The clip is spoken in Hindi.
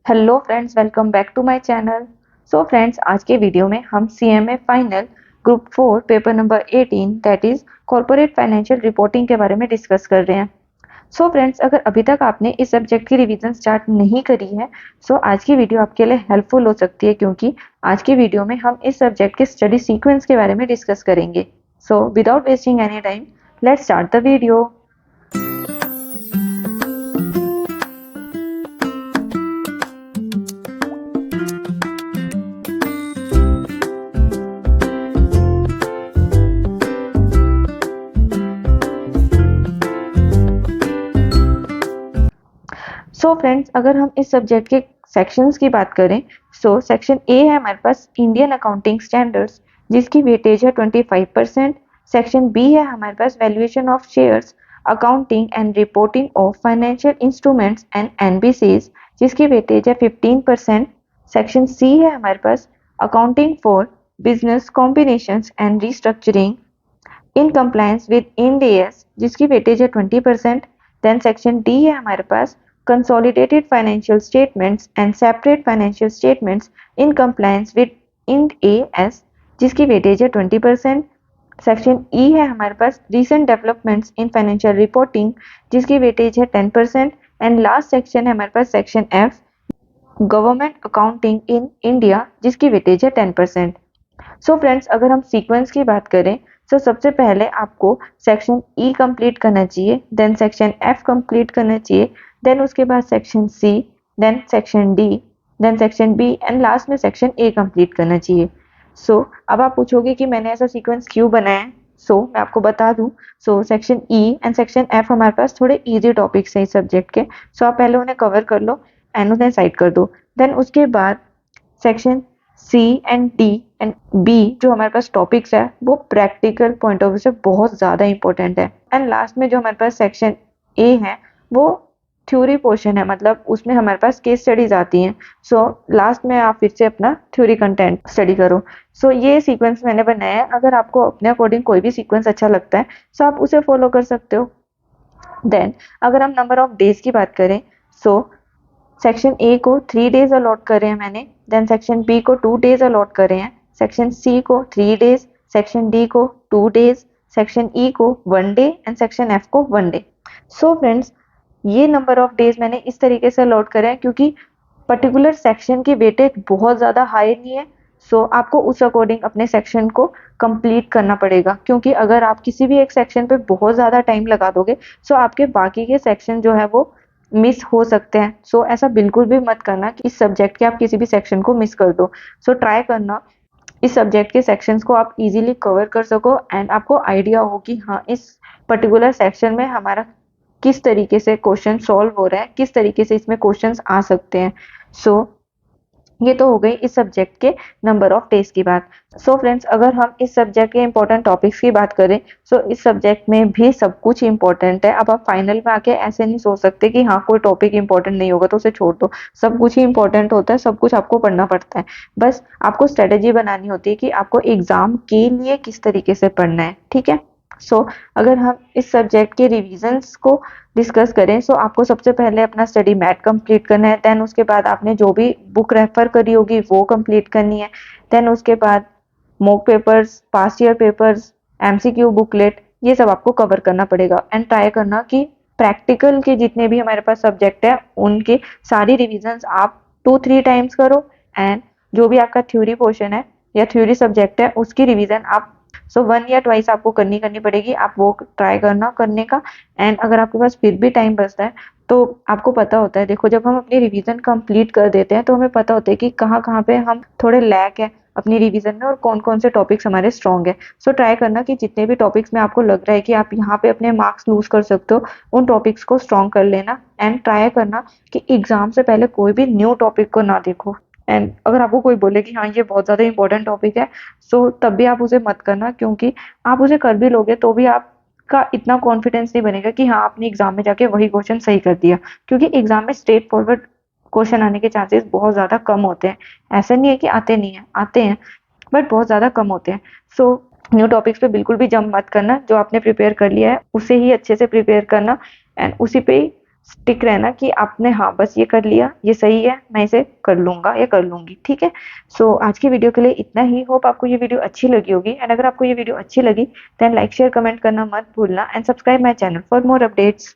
Hello friends, welcome back to my channel. So friends, आज के वीडियो में हम CMA final group 4 paper number 18 that is corporate financial reporting के बारे में डिस्कस कर रहे हैं। सो फ्रेंड्स, अगर अभी तक आपने इस सब्जेक्ट की रिवीजन स्टार्ट नहीं करी है सो आज की वीडियो आपके लिए हेल्पफुल हो सकती है, क्योंकि आज की वीडियो में हम इस सब्जेक्ट के स्टडी सीक्वेंस के बारे में डिस्कस करेंगे। So without wasting any time, let's start the video. So friends, अगर हम इस सब्जेक्ट के सेक्शंस की बात करें सो सेक्शन ए है हमारे पास इंडियन अकाउंटिंग स्टैंडर्ड्स, जिसकी वेटेज है 25%। सेक्शन बी है हमारे पास valuation of shares, accounting and reporting of financial instruments and NBCs, जिसकी वेटेज है 15%। सेक्शन सी है हमारे पास accounting for business combinations and restructuring in compliance with Ind AS, जिसकी वेटेज है 20%। देन सेक्शन डी है हमारे पास consolidated financial statements and separate financial statements in compliance with Ind AS, जिसकी वेटेज है 20%। सेक्शन ई है हमारे पास recent developments in financial reporting, जिसकी वेटेज है 10%। एंड लास्ट सेक्शन है हमारे पास section F, government accounting in India, जिसकी वेटेज है 10%। सो फ्रेंड्स, अगर हम सीक्वेंस की बात करें तो सबसे पहले आपको सेक्शन ई कंप्लीट करना चाहिए, देन सेक्शन एफ कंप्लीट करना चाहिए, देन उसके बाद section C, then section D, then section B and last में सेक्शन ए कंप्लीट करना चाहिए। सो अब आप पूछोगे कि मैंने ऐसा सीक्वेंस क्यों बनाया है। मैं आपको बता दूं। Section E and section F हमारे पास थोड़े इजी टॉपिक्स हैं इस सब्जेक्ट के। आप पहले उन्हें कवर कर लो एंड उन्हें साइड कर दो। देन उसके बाद section C and D and B जो हमारे पास टॉपिक्स है वो प्रैक्टिकल पॉइंट ऑफ व्यू से बहुत ज़्यादा इंपॉर्टेंट है। एंड लास्ट में जो हमारे पास सेक्शन ए है वो थ्योरी पोर्शन है, मतलब उसमें हमारे पास केस स्टडीज आती हैं। लास्ट में आप फिर से अपना थ्योरी कंटेंट स्टडी करो। ये सीक्वेंस मैंने बनाया है। अगर आपको अपने अकॉर्डिंग कोई भी सीक्वेंस अच्छा लगता है आप उसे फॉलो कर सकते हो। देन अगर हम नंबर ऑफ डेज की बात करें सेक्शन ए को 3 डेज अलॉट करे हैं मैंने, देन सेक्शन बी को 2 डेज अलॉट करे हैं, सेक्शन सी को 3 डेज, सेक्शन डी को 2 डेज, सेक्शन ई को 1 डे एंड सेक्शन एफ को 1 डे। फ्रेंड्स, ये नंबर ऑफ डेज मैंने इस तरीके से अलॉट करे हैं क्योंकि पर्टिकुलर सेक्शन की वेटेज बहुत ज़्यादा हाई नहीं है। आपको उस अकॉर्डिंग अपने सेक्शन को कंप्लीट करना पड़ेगा, क्योंकि अगर आप किसी भी एक सेक्शन पे बहुत ज़्यादा टाइम लगा दोगे आपके बाकी के सेक्शन जो है वो मिस हो सकते हैं। ऐसा बिल्कुल भी मत करना कि इस सब्जेक्ट के आप किसी भी सेक्शन को मिस कर दो। ट्राई करना इस सब्जेक्ट के सेक्शंस को आप इजीली कवर कर सको एंड आपको आइडिया हो कि हाँ, इस पर्टिकुलर सेक्शन में हमारा किस तरीके से क्वेश्चन सॉल्व हो रहा है, किस तरीके से इसमें क्वेश्चंस आ सकते हैं। ये तो हो गई इस सब्जेक्ट के नंबर ऑफ डेज की बात। फ्रेंड्स, अगर हम इस सब्जेक्ट के इंपॉर्टेंट टॉपिक्स की बात करें इस सब्जेक्ट में भी सब कुछ इंपॉर्टेंट है। अब आप फाइनल में आके ऐसे नहीं सोच सकते कि हाँ, कोई टॉपिक इंपॉर्टेंट नहीं होगा तो उसे छोड़ दो। सब कुछ ही इंपॉर्टेंट होता है, सब कुछ आपको पढ़ना पड़ता है। बस आपको स्ट्रेटेजी बनानी होती है कि आपको एग्जाम के लिए किस तरीके से पढ़ना है, ठीक है। अगर हम इस सब्जेक्ट के रिविजन्स को डिस्कस करें आपको सबसे पहले अपना स्टडी मैट कंप्लीट करना है। देन उसके बाद आपने जो भी बुक रेफर करी होगी वो कंप्लीट करनी है। देन उसके बाद mock papers, past year papers, MCQ booklet, ये सब आपको कवर करना पड़ेगा। एंड ट्राई करना कि प्रैक्टिकल के जितने भी हमारे पास सब्जेक्ट है उनके सारी रिविजन्स आप 2-3 टाइम्स करो। एंड जो भी आपका थ्योरी पोर्शन है या थ्योरी सब्जेक्ट है उसकी रिविजन आप 1 या ट्वाइस आपको करनी पड़ेगी। आप वो ट्राई करना करने का। एंड अगर आपके पास फिर भी टाइम बचता है तो आपको पता होता है, देखो जब हम अपनी रिवीजन कंप्लीट कर देते हैं तो हमें पता होता है कि कहाँ कहाँ पे हम थोड़े लैक है अपनी रिवीजन में और कौन कौन से टॉपिक्स हमारे स्ट्रॉन्ग है। ट्राई करना कि जितने भी टॉपिक्स में आपको लग रहा है कि आप यहाँ पे अपने मार्क्स लूज कर सकते हो उन टॉपिक्स को स्ट्रॉन्ग कर लेना। एंड ट्राई करना कि एग्जाम से पहले कोई भी न्यू टॉपिक को ना देखो। एंड अगर आपको कोई बोले कि हाँ, ये बहुत ज़्यादा इंपॉर्टेंट टॉपिक है तब भी आप उसे मत करना, क्योंकि आप उसे कर भी लोगे तो भी आपका इतना कॉन्फिडेंस नहीं बनेगा कि हाँ, आपने एग्जाम में जाके वही क्वेश्चन सही कर दिया, क्योंकि एग्जाम में स्ट्रेट फॉरवर्ड क्वेश्चन आने के चांसेस बहुत ज़्यादा कम होते हैं। ऐसा नहीं है कि आते नहीं है, आते हैं बट बहुत ज़्यादा कम होते हैं। न्यू टॉपिक्स पे बिल्कुल भी जंप मत करना। जो आपने प्रिपेयर कर लिया है उसे ही अच्छे से प्रिपेयर करना एंड उसी पे टिक रहना कि आपने हाँ बस ये कर लिया, ये सही है, मैं इसे कर लूंगा या कर लूंगी, ठीक है। सो आज की वीडियो के लिए इतना ही। होप आपको ये वीडियो अच्छी लगी होगी, एंड अगर आपको ये वीडियो अच्छी लगी देन लाइक शेयर कमेंट करना मत भूलना, and subscribe my channel for more updates.